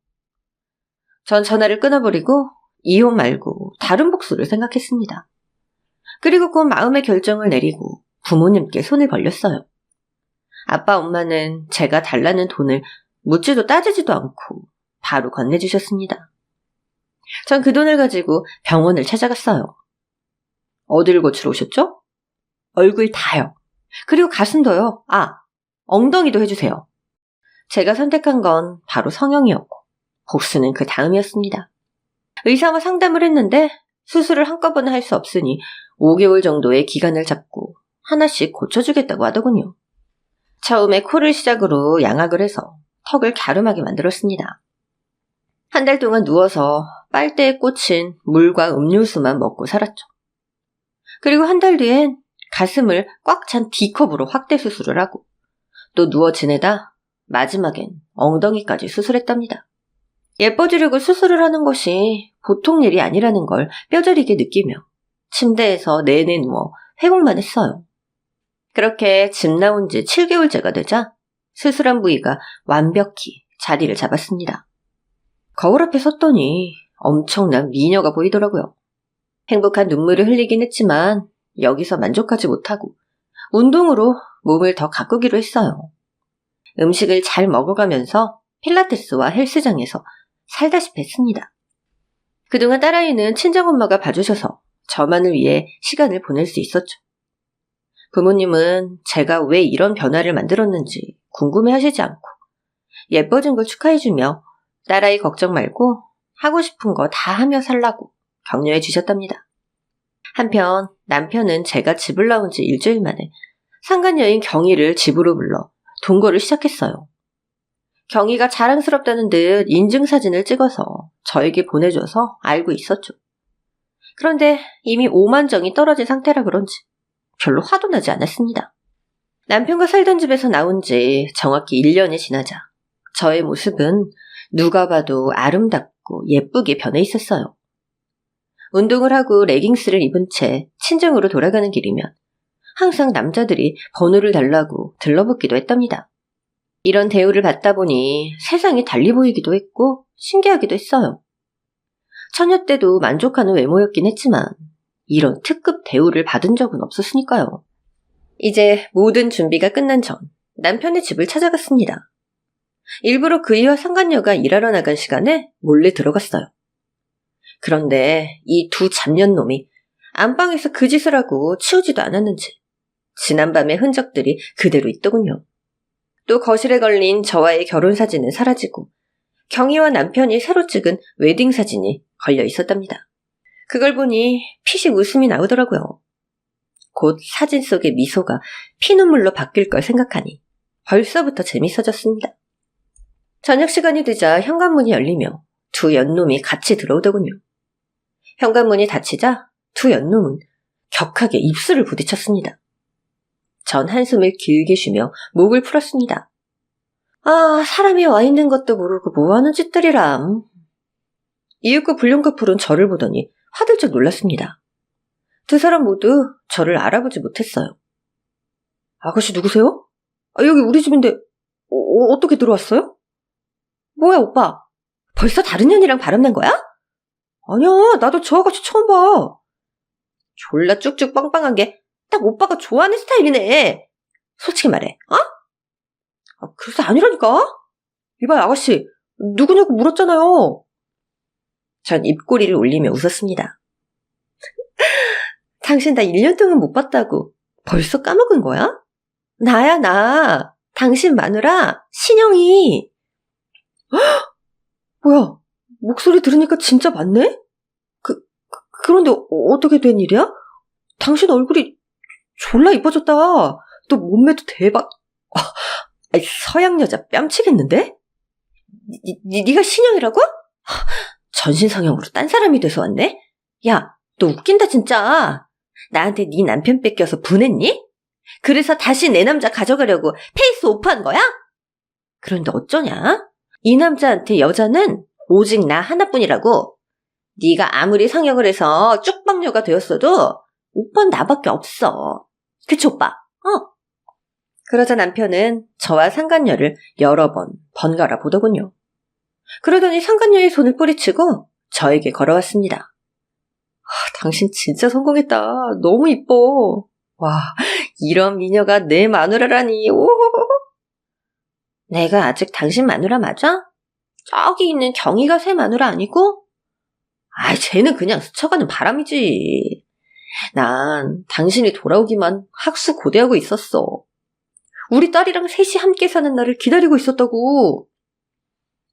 전 전화를 끊어버리고 이혼 말고 다른 복수를 생각했습니다. 그리고 곧 마음의 결정을 내리고 부모님께 손을 벌렸어요. 아빠, 엄마는 제가 달라는 돈을 묻지도 따지지도 않고 바로 건네주셨습니다. 전 그 돈을 가지고 병원을 찾아갔어요. 어디를 고치러 오셨죠? 얼굴 다요. 그리고 가슴도요. 엉덩이도 해주세요. 제가 선택한 건 바로 성형이었고 복수는 그 다음이었습니다. 의사와 상담을 했는데 수술을 한꺼번에 할 수 없으니 5개월 정도의 기간을 잡고 하나씩 고쳐주겠다고 하더군요. 처음에 코를 시작으로 양악을 해서 턱을 갸름하게 만들었습니다. 한 달 동안 누워서 빨대에 꽂힌 물과 음료수만 먹고 살았죠. 그리고 한 달 뒤엔 가슴을 꽉 찬 D컵으로 확대 수술을 하고 또 누워 지내다 마지막엔 엉덩이까지 수술했답니다. 예뻐지려고 수술을 하는 것이 보통 일이 아니라는 걸 뼈저리게 느끼며 침대에서 내내 누워 회복만 했어요. 그렇게 집 나온 지 7개월째가 되자 수술한 부위가 완벽히 자리를 잡았습니다. 거울 앞에 섰더니 엄청난 미녀가 보이더라고요. 행복한 눈물을 흘리긴 했지만 여기서 만족하지 못하고 운동으로 몸을 더 가꾸기로 했어요. 음식을 잘 먹어가면서 필라테스와 헬스장에서 살다시피 했습니다. 그동안 딸아이는 친정엄마가 봐주셔서 저만을 위해 시간을 보낼 수 있었죠. 부모님은 제가 왜 이런 변화를 만들었는지 궁금해하시지 않고 예뻐진 걸 축하해주며 딸아이 걱정 말고 하고 싶은 거 다 하며 살라고 격려해 주셨답니다. 한편 남편은 제가 집을 나온 지 일주일 만에 상간녀인 경희를 집으로 불러 동거를 시작했어요. 경희가 자랑스럽다는 듯 인증사진을 찍어서 저에게 보내줘서 알고 있었죠. 그런데 이미 오만정이 떨어진 상태라 그런지 별로 화도 나지 않았습니다. 남편과 살던 집에서 나온 지 정확히 1년이 지나자 저의 모습은 누가 봐도 아름답고 예쁘게 변해 있었어요. 운동을 하고 레깅스를 입은 채 친정으로 돌아가는 길이면 항상 남자들이 번호를 달라고 들러붙기도 했답니다. 이런 대우를 받다 보니 세상이 달리 보이기도 했고 신기하기도 했어요. 처녀 때도 만족하는 외모였긴 했지만 이런 특급 대우를 받은 적은 없었으니까요. 이제 모든 준비가 끝난 전 남편의 집을 찾아갔습니다. 일부러 그이와 상간녀가 일하러 나간 시간에 몰래 들어갔어요. 그런데 이 두 잡년놈이 안방에서 그 짓을 하고 치우지도 않았는지 지난밤의 흔적들이 그대로 있더군요. 또 거실에 걸린 저와의 결혼사진은 사라지고 경희와 남편이 새로 찍은 웨딩사진이 걸려 있었답니다. 그걸 보니 피식 웃음이 나오더라고요. 곧 사진 속의 미소가 피눈물로 바뀔 걸 생각하니 벌써부터 재밌어졌습니다. 저녁 시간이 되자 현관문이 열리며 두 연놈이 같이 들어오더군요. 현관문이 닫히자 두 연놈은 격하게 입술을 부딪혔습니다. 전 한숨을 길게 쉬며 목을 풀었습니다. 아, 사람이 와 있는 것도 모르고 뭐하는 짓들이람. 이윽고 불륜 커플은 저를 보더니 화들짝 놀랐습니다. 두 사람 모두 저를 알아보지 못했어요. 아가씨 누구세요? 여기 우리 집인데 어떻게 들어왔어요? 뭐야 오빠, 벌써 다른 년이랑 바람난 거야? 아니야, 나도 저 아가씨 처음 봐. 졸라 쭉쭉 빵빵한 게 딱 오빠가 좋아하는 스타일이네. 솔직히 말해, 어? 글쎄 아니라니까? 이봐요 아가씨, 누구냐고 물었잖아요. 전 입꼬리를 올리며 웃었습니다. 당신 나 1년 동안 못 봤다고 벌써 까먹은 거야? 나야 나, 당신 마누라 신영이. 뭐야, 목소리 들으니까 진짜 맞네? 그런데 어떻게 된 일이야? 당신 얼굴이 졸라 이뻐졌다. 또 몸매도 대박. 서양 여자 뺨치겠는데? 네가 신영이라고? 전신성형으로 딴 사람이 돼서 왔네? 야, 너 웃긴다 진짜. 나한테 네 남편 뺏겨서 분했니? 그래서 다시 내 남자 가져가려고 페이스 오프한 거야? 그런데 어쩌냐? 이 남자한테 여자는 오직 나 하나뿐이라고. 네가 아무리 성형을 해서 쭉방녀가 되었어도 오빠는 나밖에 없어. 그치 오빠? 그러자 남편은 저와 상간녀를 여러 번 번갈아 보더군요. 그러더니 상간녀의 손을 뿌리치고 저에게 걸어왔습니다. 당신 진짜 성공했다. 너무 이뻐. 와, 이런 미녀가 내 마누라라니. 오호호호. 내가 아직 당신 마누라 맞아? 저기 있는 경희가 새 마누라 아니고? 쟤는 그냥 스쳐가는 바람이지. 난 당신이 돌아오기만 학수고대하고 있었어. 우리 딸이랑 셋이 함께 사는 날을 기다리고 있었다고.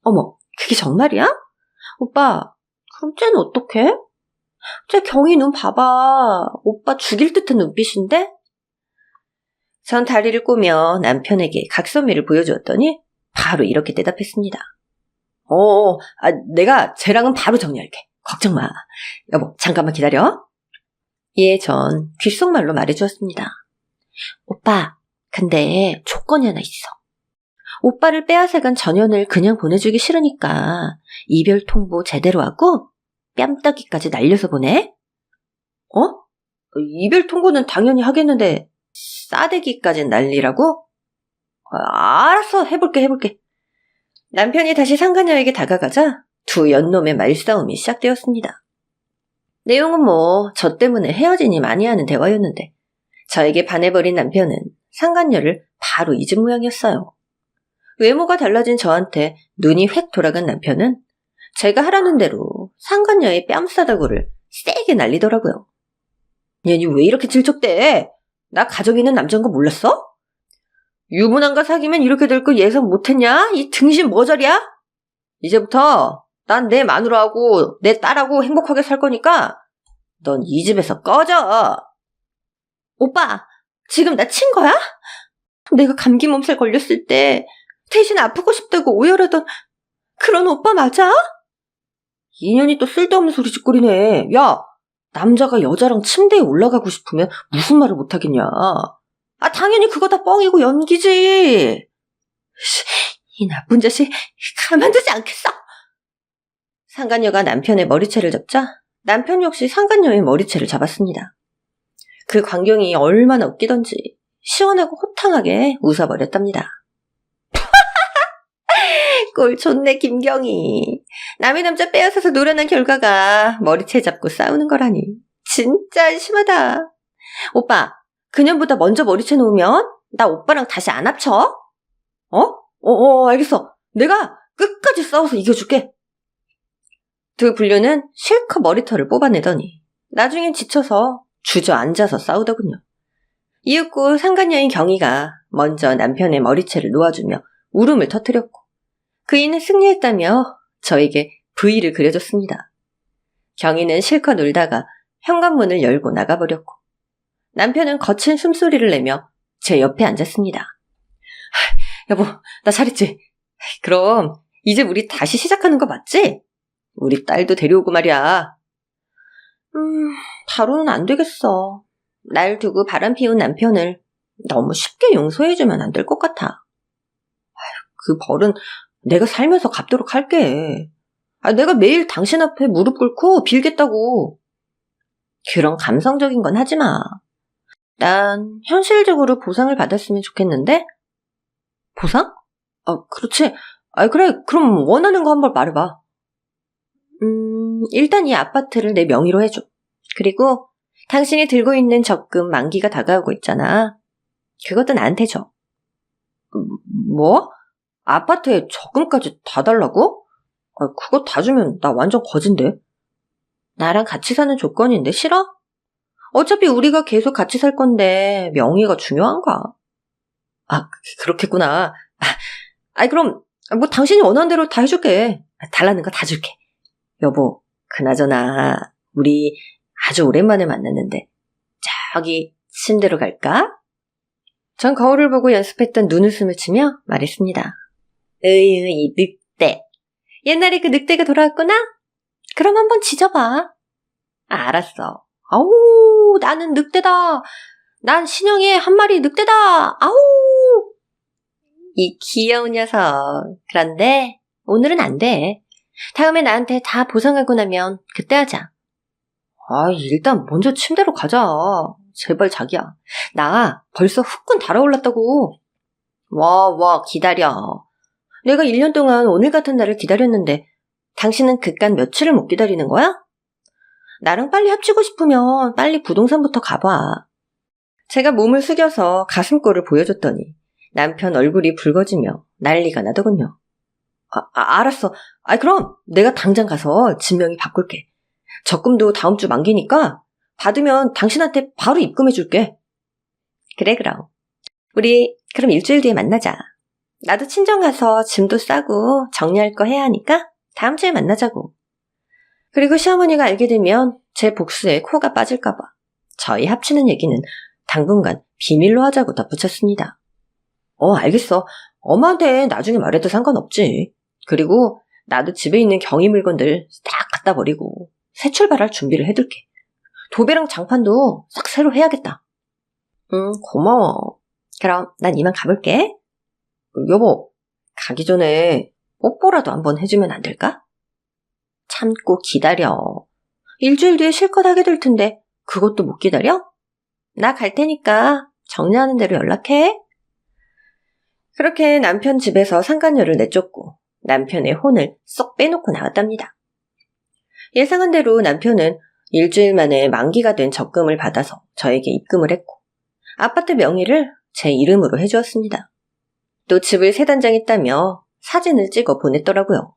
어머, 그게 정말이야? 오빠, 그럼 쟤는 어떡해? 쟤 경희 눈 봐봐. 오빠 죽일 듯한 눈빛인데? 전 다리를 꼬며 남편에게 각선미를 보여주었더니 바로 이렇게 대답했습니다. 내가 쟤랑은 바로 정리할게. 걱정 마. 여보, 잠깐만 기다려. 이에 전 귓속말로 말해주었습니다. 오빠, 근데 조건이 하나 있어. 오빠를 빼앗아간 전현을 그냥 보내주기 싫으니까 이별 통보 제대로 하고 뺨따기까지 날려서 보내. 이별 통보는 당연히 하겠는데 싸대기까지 날리라고? 알았어, 해볼게. 남편이 다시 상간녀에게 다가가자 두 연놈의 말싸움이 시작되었습니다. 내용은 저 때문에 헤어지니 많이 하는 대화였는데 저에게 반해버린 남편은 상간녀를 바로 잊은 모양이었어요. 외모가 달라진 저한테 눈이 획 돌아간 남편은 제가 하라는 대로 상간녀의 뺨싸다구를 세게 날리더라고요. 얘니 왜 이렇게 질척대? 나 가정 있는 남자인 거 몰랐어? 유부남과 사귀면 이렇게 될 거 예상 못했냐? 이 등신 머저리야? 이제부터 난 내 마누라하고 내 딸하고 행복하게 살 거니까 넌 이 집에서 꺼져. 오빠, 지금 나 친 거야? 내가 감기 몸살 걸렸을 때 대신 아프고 싶다고 오열하던 그런 오빠 맞아? 인연이 또 쓸데없는 소리 짓거리네. 야, 남자가 여자랑 침대에 올라가고 싶으면 무슨 말을 못하겠냐. 아, 당연히 그거 다 뻥이고 연기지. 이 나쁜 자식 가만두지 않겠어. 상간녀가 남편의 머리채를 잡자 남편 역시 상간녀의 머리채를 잡았습니다. 그 광경이 얼마나 웃기던지 시원하고 호탕하게 웃어버렸답니다. 꼴 좋네 김경희. 남의 남자 빼앗아서 노련한 결과가 머리채 잡고 싸우는 거라니 진짜 안심하다. 오빠, 그년보다 먼저 머리채 놓으면 나 오빠랑 다시 안 합쳐? 알겠어. 내가 끝까지 싸워서 이겨줄게. 두 불륜은 실컷 머리털을 뽑아내더니 나중엔 지쳐서 주저앉아서 싸우더군요. 이윽고 상간녀인 경희가 먼저 남편의 머리채를 놓아주며 울음을 터뜨렸고 그이는 승리했다며 저에게 V를 그려줬습니다. 경희는 실컷 울다가 현관문을 열고 나가버렸고 남편은 거친 숨소리를 내며 제 옆에 앉았습니다. 여보, 나 잘했지? 그럼 이제 우리 다시 시작하는 거 맞지? 우리 딸도 데려오고 말이야. 바로는 안 되겠어. 날 두고 바람 피운 남편을 너무 쉽게 용서해주면 안 될 것 같아. 그 벌은 내가 살면서 갚도록 할게. 내가 매일 당신 앞에 무릎 꿇고 빌겠다고. 그런 감성적인 건 하지 마. 난 현실적으로 보상을 받았으면 좋겠는데? 보상? 그렇지. 그래, 그럼 원하는 거 한번 말해봐. 일단 이 아파트를 내 명의로 해줘. 그리고 당신이 들고 있는 적금 만기가 다가오고 있잖아. 그것도 나한테 줘. 뭐? 아파트에 적금까지 다 달라고? 그거 다 주면 나 완전 거진데. 나랑 같이 사는 조건인데 싫어? 어차피 우리가 계속 같이 살 건데 명의가 중요한가? 그렇겠구나. 그럼 뭐 당신이 원하는 대로 다 해줄게. 달라는 거 다 줄게. 여보, 그나저나 우리 아주 오랜만에 만났는데 저기 침대로 갈까? 전 거울을 보고 연습했던 눈웃음을 치며 말했습니다. 으유, 이 늑대. 옛날에 그 늑대가 돌아왔구나? 그럼 한번 지져봐. 알았어. 아우, 나는 늑대다. 난 신영의 한 마리 늑대다. 아우. 이 귀여운 녀석. 그런데 오늘은 안 돼. 다음에 나한테 다 보상하고 나면 그때 하자. 일단 먼저 침대로 가자. 제발 자기야. 나 벌써 후끈 달아올랐다고. 와, 기다려. 내가 1년 동안 오늘 같은 날을 기다렸는데 당신은 그깟 며칠을 못 기다리는 거야? 나랑 빨리 합치고 싶으면 빨리 부동산부터 가봐. 제가 몸을 숙여서 가슴골을 보여줬더니 남편 얼굴이 붉어지며 난리가 나더군요. 알았어. 그럼 내가 당장 가서 진명이 바꿀게. 적금도 다음 주 만기니까 받으면 당신한테 바로 입금해줄게. 그래, 그럼. 우리 그럼 일주일 뒤에 만나자. 나도 친정 가서 짐도 싸고 정리할 거 해야 하니까 다음 주에 만나자고. 그리고 시어머니가 알게 되면 제 복수에 코가 빠질까봐 저희 합치는 얘기는 당분간 비밀로 하자고 덧붙였습니다. 알겠어. 엄마한테 나중에 말해도 상관없지. 그리고 나도 집에 있는 경이 물건들 딱 갖다 버리고 새 출발할 준비를 해둘게. 도배랑 장판도 싹 새로 해야겠다. 고마워. 그럼 난 이만 가볼게. 여보, 가기 전에 뽀뽀라도 한번 해주면 안 될까? 참고 기다려. 일주일 뒤에 실컷 하게 될 텐데 그것도 못 기다려? 나 갈 테니까 정리하는 대로 연락해. 그렇게 남편 집에서 상간녀를 내쫓고 남편의 혼을 쏙 빼놓고 나왔답니다. 예상한 대로 남편은 일주일 만에 만기가 된 적금을 받아서 저에게 입금을 했고 아파트 명의를 제 이름으로 해주었습니다. 또 집을 세 단장 했다며 사진을 찍어 보냈더라고요.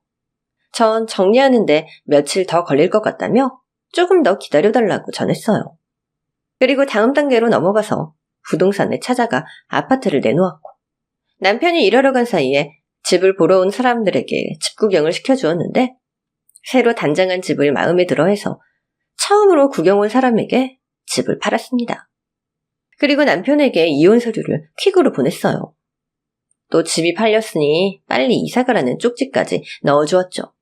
전 정리하는데 며칠 더 걸릴 것 같다며 조금 더 기다려달라고 전했어요. 그리고 다음 단계로 넘어가서 부동산에 찾아가 아파트를 내놓았고, 남편이 일하러 간 사이에 집을 보러 온 사람들에게 집 구경을 시켜주었는데, 새로 단장한 집을 마음에 들어해서 처음으로 구경 온 사람에게 집을 팔았습니다. 그리고 남편에게 이혼 서류를 퀵으로 보냈어요. 또 집이 팔렸으니 빨리 이사가라는 쪽지까지 넣어주었죠.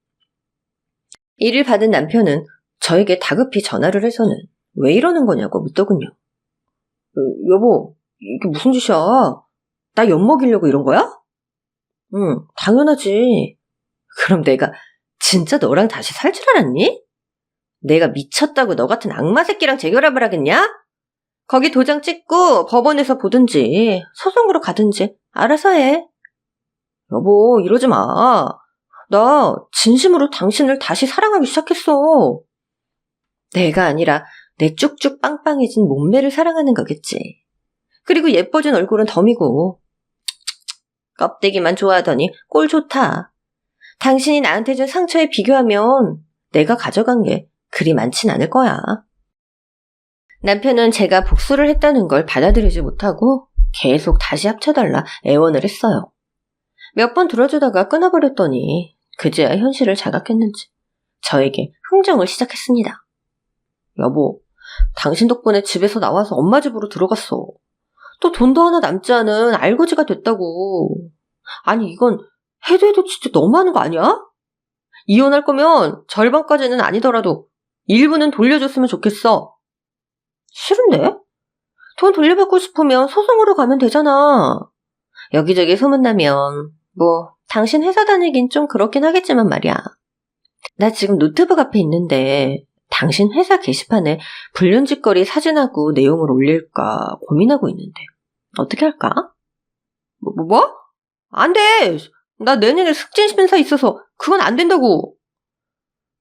이를 받은 남편은 저에게 다급히 전화를 해서는 왜 이러는 거냐고 묻더군요. 여보, 이게 무슨 짓이야? 나 엿먹이려고 이런 거야? 응, 당연하지. 그럼 내가 진짜 너랑 다시 살 줄 알았니? 내가 미쳤다고 너 같은 악마 새끼랑 재결합을 하겠냐? 거기 도장 찍고 법원에서 보든지 소송으로 가든지 알아서 해. 여보, 이러지 마. 나 진심으로 당신을 다시 사랑하기 시작했어. 내가 아니라 내 쭉쭉 빵빵해진 몸매를 사랑하는 거겠지. 그리고 예뻐진 얼굴은 덤이고 껍데기만 좋아하더니 꼴 좋다. 당신이 나한테 준 상처에 비교하면 내가 가져간 게 그리 많진 않을 거야. 남편은 제가 복수를 했다는 걸 받아들이지 못하고 계속 다시 합쳐달라 애원을 했어요. 몇 번 들어주다가 끊어버렸더니 그제야 현실을 자각했는지 저에게 흥정을 시작했습니다. 여보, 당신 덕분에 집에서 나와서 엄마 집으로 들어갔어. 또 돈도 하나 남지 않은 알거지가 됐다고. 아니, 이건 해도 진짜 너무하는 거 아니야? 이혼할 거면 절반까지는 아니더라도 일부는 돌려줬으면 좋겠어. 싫은데? 돈 돌려받고 싶으면 소송으로 가면 되잖아. 여기저기 소문나면 당신 회사 다니긴 좀 그렇긴 하겠지만 말이야. 나 지금 노트북 앞에 있는데 당신 회사 게시판에 불륜짓거리 사진하고 내용을 올릴까 고민하고 있는데 어떻게 할까? 뭐? 안 돼! 나 내년에 승진심사 있어서 그건 안 된다고.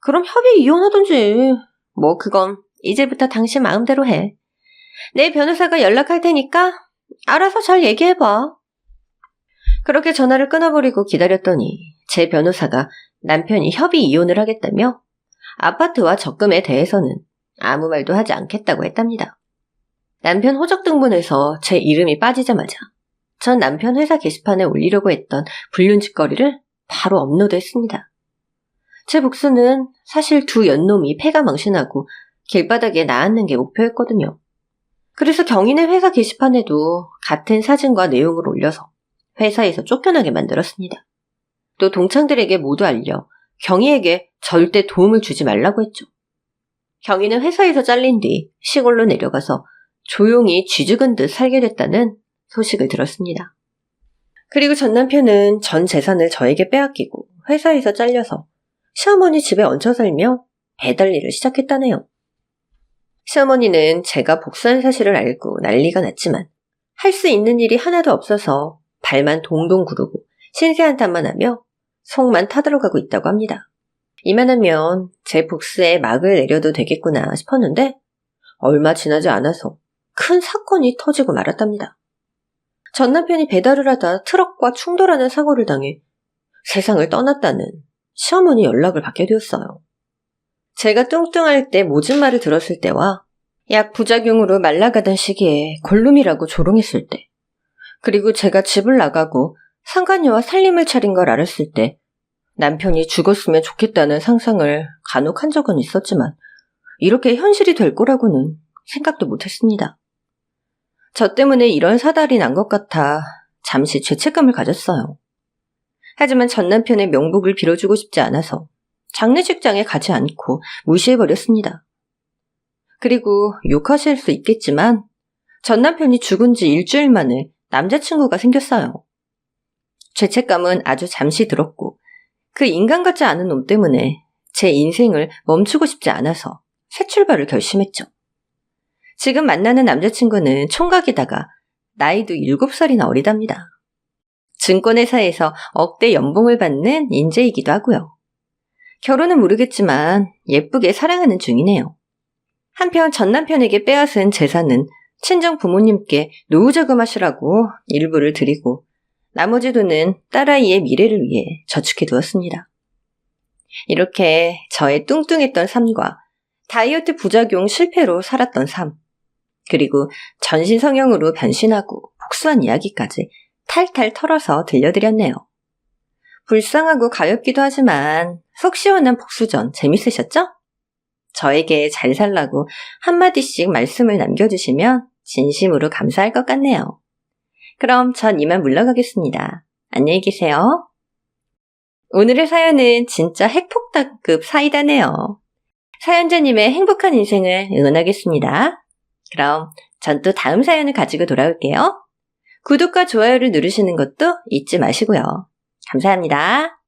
그럼 협의 이혼하든지. 그건 이제부터 당신 마음대로 해. 내 변호사가 연락할 테니까 알아서 잘 얘기해봐. 그렇게 전화를 끊어버리고 기다렸더니 제 변호사가 남편이 협의 이혼을 하겠다며 아파트와 적금에 대해서는 아무 말도 하지 않겠다고 했답니다. 남편 호적 등본에서 제 이름이 빠지자마자 전 남편 회사 게시판에 올리려고 했던 불륜짓거리를 바로 업로드했습니다. 제 복수는 사실 두 연놈이 패가 망신하고 길바닥에 나앉는 게 목표였거든요. 그래서 경인의 회사 게시판에도 같은 사진과 내용을 올려서 회사에서 쫓겨나게 만들었습니다. 또 동창들에게 모두 알려 경희에게 절대 도움을 주지 말라고 했죠. 경희는 회사에서 잘린 뒤 시골로 내려가서 조용히 쥐죽은 듯 살게 됐다는 소식을 들었습니다. 그리고 전 남편은 전 재산을 저에게 빼앗기고 회사에서 잘려서 시어머니 집에 얹혀 살며 배달 일을 시작했다네요. 시어머니는 제가 복수한 사실을 알고 난리가 났지만 할 수 있는 일이 하나도 없어서 발만 동동 구르고 신세한탄만 하며 속만 타들어가고 있다고 합니다. 이만하면 제 복수에 막을 내려도 되겠구나 싶었는데 얼마 지나지 않아서 큰 사건이 터지고 말았답니다. 전 남편이 배달을 하다 트럭과 충돌하는 사고를 당해 세상을 떠났다는 시어머니 연락을 받게 되었어요. 제가 뚱뚱할 때 모진 말을 들었을 때와 약 부작용으로 말라가던 시기에 골룸이라고 조롱했을 때, 그리고 제가 집을 나가고 상간녀와 살림을 차린 걸 알았을 때 남편이 죽었으면 좋겠다는 상상을 간혹 한 적은 있었지만 이렇게 현실이 될 거라고는 생각도 못했습니다. 저 때문에 이런 사달이 난 것 같아 잠시 죄책감을 가졌어요. 하지만 전 남편의 명복을 빌어주고 싶지 않아서 장례식장에 가지 않고 무시해버렸습니다. 그리고 욕하실 수 있겠지만 전 남편이 죽은 지 일주일 만에 남자친구가 생겼어요. 죄책감은 아주 잠시 들었고 그 인간 같지 않은 놈 때문에 제 인생을 멈추고 싶지 않아서 새 출발을 결심했죠. 지금 만나는 남자친구는 총각이다가 나이도 7살이나 어리답니다. 증권회사에서 억대 연봉을 받는 인재이기도 하고요. 결혼은 모르겠지만 예쁘게 사랑하는 중이네요. 한편 전 남편에게 빼앗은 재산은 친정 부모님께 노후자금하시라고 일부를 드리고 나머지 돈은 딸아이의 미래를 위해 저축해두었습니다. 이렇게 저의 뚱뚱했던 삶과 다이어트 부작용 실패로 살았던 삶, 그리고 전신 성형으로 변신하고 복수한 이야기까지 탈탈 털어서 들려드렸네요. 불쌍하고 가엾기도 하지만 속 시원한 복수전 재밌으셨죠? 저에게 잘 살라고 한마디씩 말씀을 남겨주시면 진심으로 감사할 것 같네요. 그럼 전 이만 물러가겠습니다. 안녕히 계세요. 오늘의 사연은 진짜 핵폭탄급 사이다네요. 사연자님의 행복한 인생을 응원하겠습니다. 그럼 전 또 다음 사연을 가지고 돌아올게요. 구독과 좋아요를 누르시는 것도 잊지 마시고요. 감사합니다.